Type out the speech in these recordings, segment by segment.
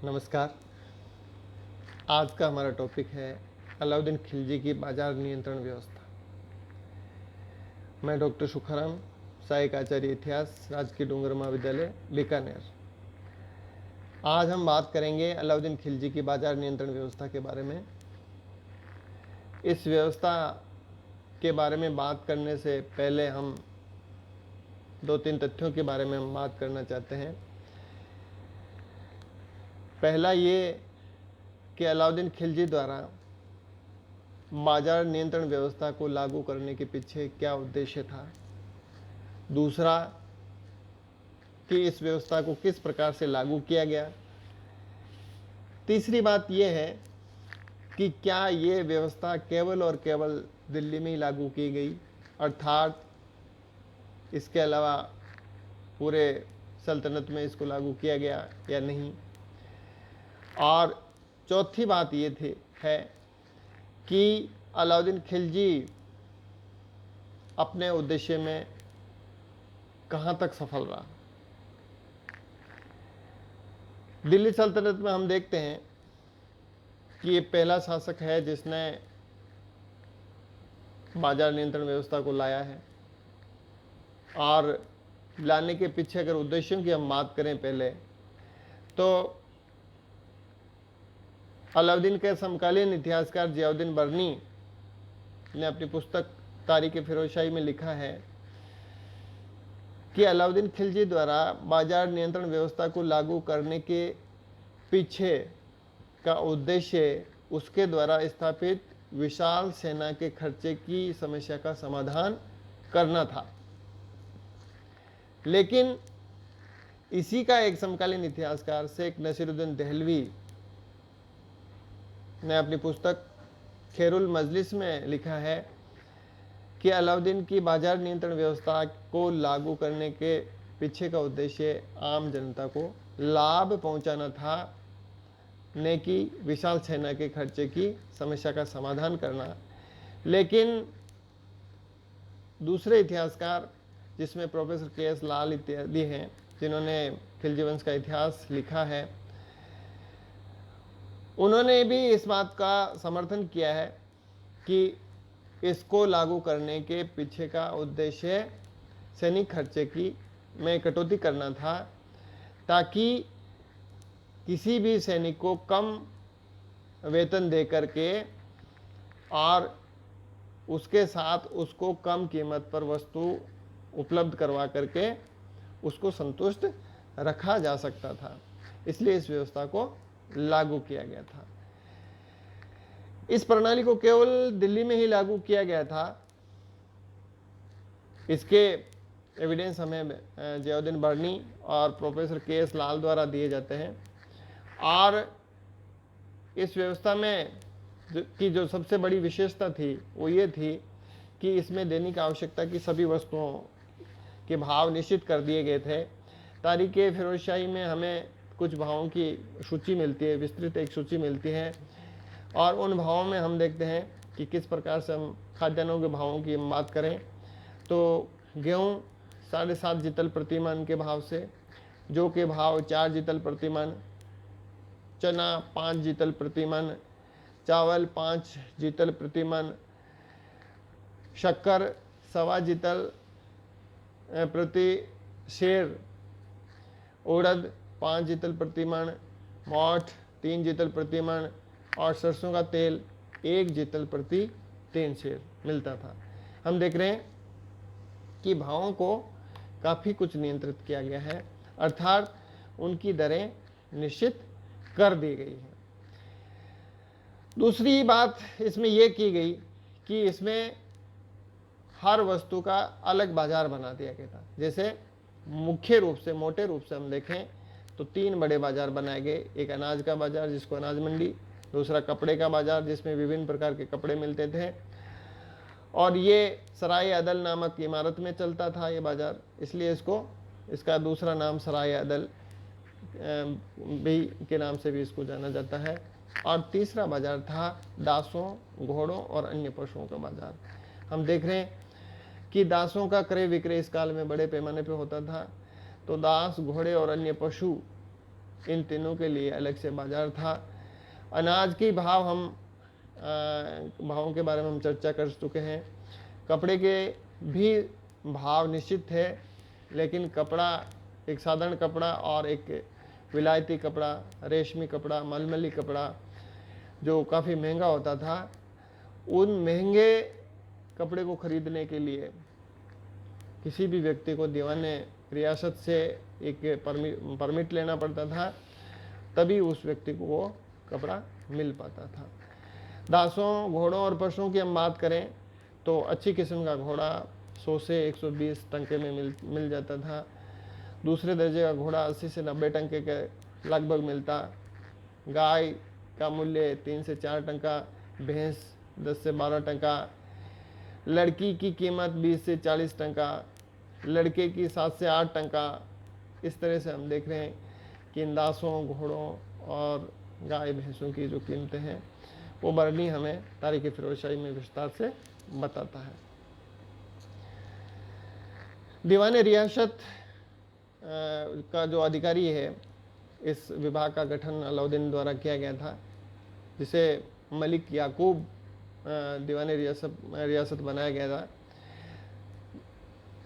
नमस्कार। आज का हमारा टॉपिक है अलाउद्दीन खिलजी की बाजार नियंत्रण व्यवस्था। मैं डॉक्टर सुखाराम, सहायक आचार्य इतिहास, राजकीय डूंगर महाविद्यालय बीकानेर। आज हम बात करेंगे अलाउद्दीन खिलजी की बाजार नियंत्रण व्यवस्था के बारे में। इस व्यवस्था के बारे में बात करने से पहले हम दो तीन तथ्यों के बारे में हम बात करना चाहते हैं। पहला ये कि अलाउद्दीन खिलजी द्वारा बाजार नियंत्रण व्यवस्था को लागू करने के पीछे क्या उद्देश्य था। दूसरा कि इस व्यवस्था को किस प्रकार से लागू किया गया। तीसरी बात यह है कि क्या ये व्यवस्था केवल और केवल दिल्ली में ही लागू की गई, अर्थात इसके अलावा पूरे सल्तनत में इसको लागू किया गया या नहीं। और चौथी बात ये है कि अलाउद्दीन खिलजी अपने उद्देश्य में कहाँ तक सफल रहा। दिल्ली सल्तनत में हम देखते हैं कि ये पहला शासक है जिसने बाजार नियंत्रण व्यवस्था को लाया है। और लाने के पीछे अगर उद्देश्यों की हम बात करें पहले, तो अलाउद्दीन के समकालीन इतिहासकार जियाउद्दीन बर्नी ने अपनी पुस्तक तारीख फिरोजशाही में लिखा है कि अलाउद्दीन खिलजी द्वारा बाजार नियंत्रण व्यवस्था को लागू करने के पीछे का उद्देश्य उसके द्वारा स्थापित विशाल सेना के खर्चे की समस्या का समाधान करना था। लेकिन इसी का एक समकालीन इतिहासकार शेख नसीरुद्दीन देहलवी ने अपनी पुस्तक खैरुल मजलिस में लिखा है कि अलाउद्दीन की बाजार नियंत्रण व्यवस्था को लागू करने के पीछे का उद्देश्य आम जनता को लाभ पहुंचाना था, न कि विशाल सेना के खर्चे की समस्या का समाधान करना। लेकिन दूसरे इतिहासकार, जिसमें प्रोफेसर के.एस. लाल इत्यादि हैं, जिन्होंने खिलजी वंश का इतिहास लिखा है, उन्होंने भी इस बात का समर्थन किया है कि इसको लागू करने के पीछे का उद्देश्य सैनिक खर्चे की में कटौती करना था, ताकि किसी भी सैनिक को कम वेतन दे करके और उसके साथ उसको कम कीमत पर वस्तु उपलब्ध करवा करके उसको संतुष्ट रखा जा सकता था। इसलिए इस व्यवस्था को लागू किया गया था। इस प्रणाली को केवल दिल्ली में ही लागू किया गया था, इसके एविडेंस हमें जियाउद्दीन बर्नी और प्रोफेसर के.एस. लाल द्वारा दिए जाते हैं। और इस व्यवस्था में की जो सबसे बड़ी विशेषता थी वो ये थी कि इसमें दैनिक आवश्यकता की सभी वस्तुओं के भाव निश्चित कर दिए गए थे। तारीख फिरोजशाही में हमें कुछ भावों की सूची मिलती है, विस्तृत एक सूची मिलती है, और उन भावों में हम देखते हैं कि किस प्रकार से हम खाद्यान्नों के भावों की हम बात करें तो गेहूँ 7.5 जितल प्रतिमन के भाव से, जौ के भाव 4 जितल प्रतिमन, चना 5 जितल प्रतिमन, चावल 5 जितल प्रतिमन, शक्कर 1.25 जितल प्रति शेर, उड़द 5 जितल प्रतिमन, मोठ 3 जितल प्रतिमन और सरसों का तेल 1 जितल प्रति 3 शेर मिलता था। हम देख रहे हैं कि भावों को काफ़ी कुछ नियंत्रित किया गया है, अर्थात उनकी दरें निश्चित कर दी गई हैं। दूसरी बात इसमें यह की गई कि इसमें हर वस्तु का अलग बाजार बना दिया गया था। जैसे मुख्य रूप से, मोटे रूप से हम देखें तो 3 बड़े बाजार बनाए गए। एक अनाज का बाजार जिसको अनाज मंडी, दूसरा कपड़े का बाजार जिसमें विभिन्न प्रकार के कपड़े मिलते थे, और ये सराय अदल नामक इमारत में चलता था ये बाजार, इसलिए इसका दूसरा नाम सराय अदल भी के नाम से भी इसको जाना जाता है। और तीसरा बाजार था दासों, घोड़ों और अन्य पशुओं का बाजार। हम देख रहे हैं कि दासों का क्रय विक्रय इस काल में बड़े पैमाने पर होता था। तो दास, घोड़े और अन्य पशु इन तीनों के लिए अलग से बाजार था। अनाज की भावों के बारे में हम चर्चा कर चुके हैं। कपड़े के भी भाव निश्चित थे, लेकिन कपड़ा, एक साधारण कपड़ा और एक विलायती कपड़ा, रेशमी कपड़ा, मलमली कपड़ा जो काफ़ी महंगा होता था, उन महंगे कपड़े को खरीदने के लिए किसी भी व्यक्ति को दीवाने रियासत से एक परमिट लेना पड़ता था, तभी उस व्यक्ति को वो कपड़ा मिल पाता था। दासों, घोड़ों और पशुओं की हम बात करें तो अच्छी किस्म का घोड़ा 100 से 120 टंके में मिल जाता था। दूसरे दर्जे का घोड़ा 80 से 90 टंके के लगभग मिलता। गाय का मूल्य 3 से 4 टंका, भैंस 10 से 12 टंका, लड़की की कीमत 20 से 40 टंका, लड़के की 7 से 8 टंका। इस तरह से हम देख रहे हैं कि इन दासों, घोड़ों और गाय भैंसों की जो कीमतें हैं वो बरनी हमें तारीख़ फिरोजशाही में विस्तार से बताता है। दीवान रियासत का जो अधिकारी है, इस विभाग का गठन अलाउद्दीन द्वारा किया गया था, जिसे मलिक याकूब दीवान रियासत बनाया गया था।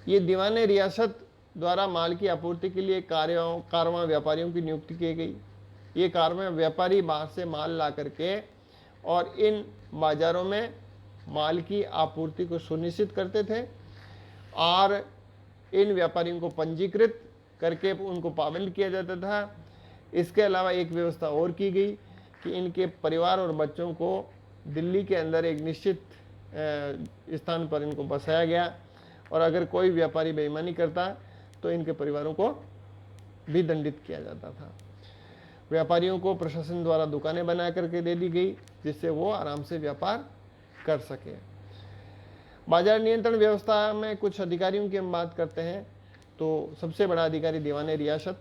ये दीवान रियासत द्वारा माल की आपूर्ति के लिए कारवां व्यापारियों की नियुक्ति की गई। ये कारवां व्यापारी बाहर से माल ला करके और इन बाज़ारों में माल की आपूर्ति को सुनिश्चित करते थे और इन व्यापारियों को पंजीकृत करके उनको पाबंद किया जाता था। इसके अलावा एक व्यवस्था और की गई कि इनके परिवार और बच्चों को दिल्ली के अंदर एक निश्चित स्थान पर इनको बसाया गया, और अगर कोई व्यापारी बेईमानी करता तो इनके परिवारों को भी दंडित किया जाता था। व्यापारियों को प्रशासन द्वारा दुकानें बना करके दे दी गई, जिससे वो आराम से व्यापार कर सके। बाजार नियंत्रण व्यवस्था में कुछ अधिकारियों की हम बात करते हैं तो सबसे बड़ा अधिकारी दीवान रियासत,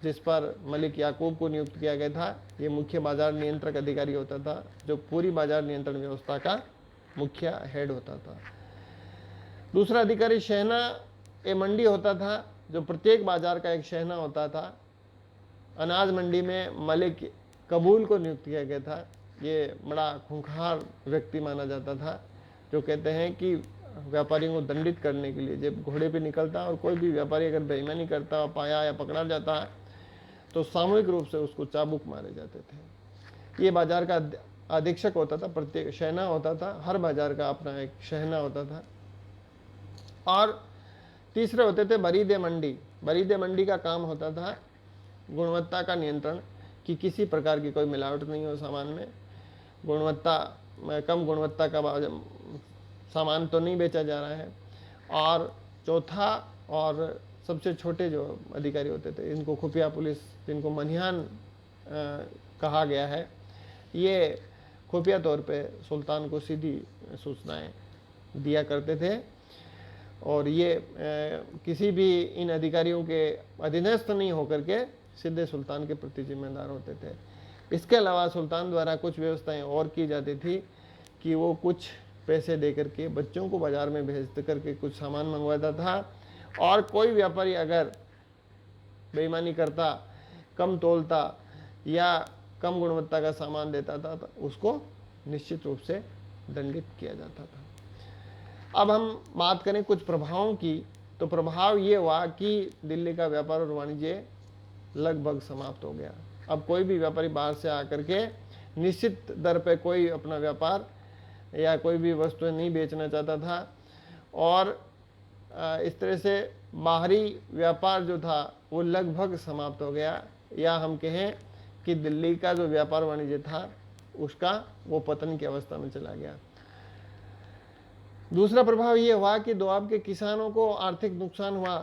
जिस पर मलिक याकूब को नियुक्त किया गया था, ये मुख्य बाजार नियंत्रक अधिकारी होता था, जो पूरी बाजार नियंत्रण व्यवस्था का मुख्य हेड होता था। दूसरा अधिकारी शहना ए मंडी होता था, जो प्रत्येक बाजार का एक शहना होता था। अनाज मंडी में मलिक कबूल को नियुक्त किया गया था। ये बड़ा खूंखार व्यक्ति माना जाता था, जो कहते हैं कि व्यापारियों को दंडित करने के लिए जब घोड़े पे निकलता और कोई भी व्यापारी अगर बेईमानी करता, पाया या पकड़ा जाता है, तो सामूहिक रूप से उसको चाबुक मारे जाते थे। ये बाजार का अधीक्षक होता था, प्रत्येक शहना होता था, हर बाजार का अपना एक शहना होता था। और तीसरे होते थे बरीद मंडी। बरीद मंडी का काम होता था गुणवत्ता का नियंत्रण, कि किसी प्रकार की कोई मिलावट नहीं हो सामान में, कम गुणवत्ता का सामान तो नहीं बेचा जा रहा है। और चौथा और सबसे छोटे जो अधिकारी होते थे, इनको खुफिया पुलिस, जिनको मनिहान कहा गया है, ये खुफिया तौर पे सुल्तान को सीधी सूचनाएं दिया करते थे, और ये किसी भी इन अधिकारियों के अधीनस्थ नहीं होकर के सीधे सुल्तान के प्रति जिम्मेदार होते थे। इसके अलावा सुल्तान द्वारा कुछ व्यवस्थाएं और की जाती थी कि वो कुछ पैसे दे करके बच्चों को बाज़ार में भेज करके कुछ सामान मंगवाता था, और कोई व्यापारी अगर बेईमानी करता, कम तोलता या कम गुणवत्ता का सामान देता था तो उसको निश्चित रूप से दंडित किया जाता था। अब हम बात करें कुछ प्रभावों की, तो प्रभाव ये हुआ कि दिल्ली का व्यापार और वाणिज्य लगभग समाप्त हो गया। अब कोई भी व्यापारी बाहर से आकर के निश्चित दर पे कोई अपना व्यापार या कोई भी वस्तुएं नहीं बेचना चाहता था, और इस तरह से बाहरी व्यापार जो था वो लगभग समाप्त हो गया, या हम कहें कि दिल्ली का जो व्यापार वाणिज्य था उसका वो पतन की अवस्था में चला गया। दूसरा प्रभाव ये हुआ कि दोआब के किसानों को आर्थिक नुकसान हुआ,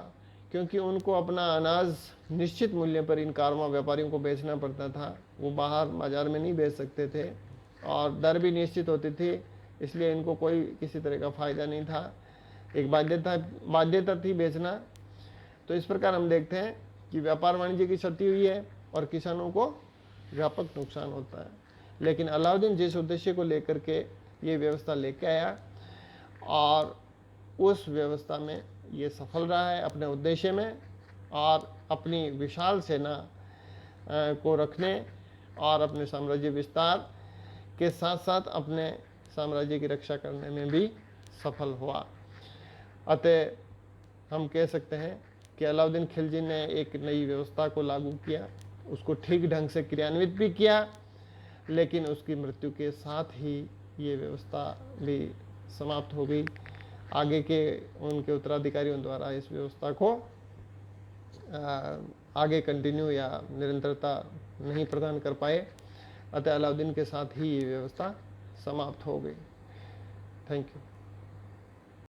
क्योंकि उनको अपना अनाज निश्चित मूल्य पर इन कारवां व्यापारियों को बेचना पड़ता था। वो बाहर बाजार में नहीं बेच सकते थे, और दर भी निश्चित होती थी, इसलिए इनको कोई किसी तरह का फ़ायदा नहीं था, एक बाध्यता थी बेचना। तो इस प्रकार हम देखते हैं कि व्यापार वाणिज्य की क्षति हुई है और किसानों को व्यापक नुकसान होता है। लेकिन अलाउद्दीन जिस उद्देश्य को लेकर के ये व्यवस्था लेके आया, और उस व्यवस्था में ये सफल रहा है अपने उद्देश्य में, और अपनी विशाल सेना को रखने और अपने साम्राज्य विस्तार के साथ साथ अपने साम्राज्य की रक्षा करने में भी सफल हुआ। अतः हम कह सकते हैं कि अलाउद्दीन खिलजी ने एक नई व्यवस्था को लागू किया, उसको ठीक ढंग से क्रियान्वित भी किया, लेकिन उसकी मृत्यु के साथ ही ये व्यवस्था भी समाप्त हो गई। आगे के उनके उत्तराधिकारियों द्वारा इस व्यवस्था को आगे कंटिन्यू या निरंतरता नहीं प्रदान कर पाए, अतः अलाउद्दीन के साथ ही ये व्यवस्था समाप्त हो गई। Thank you.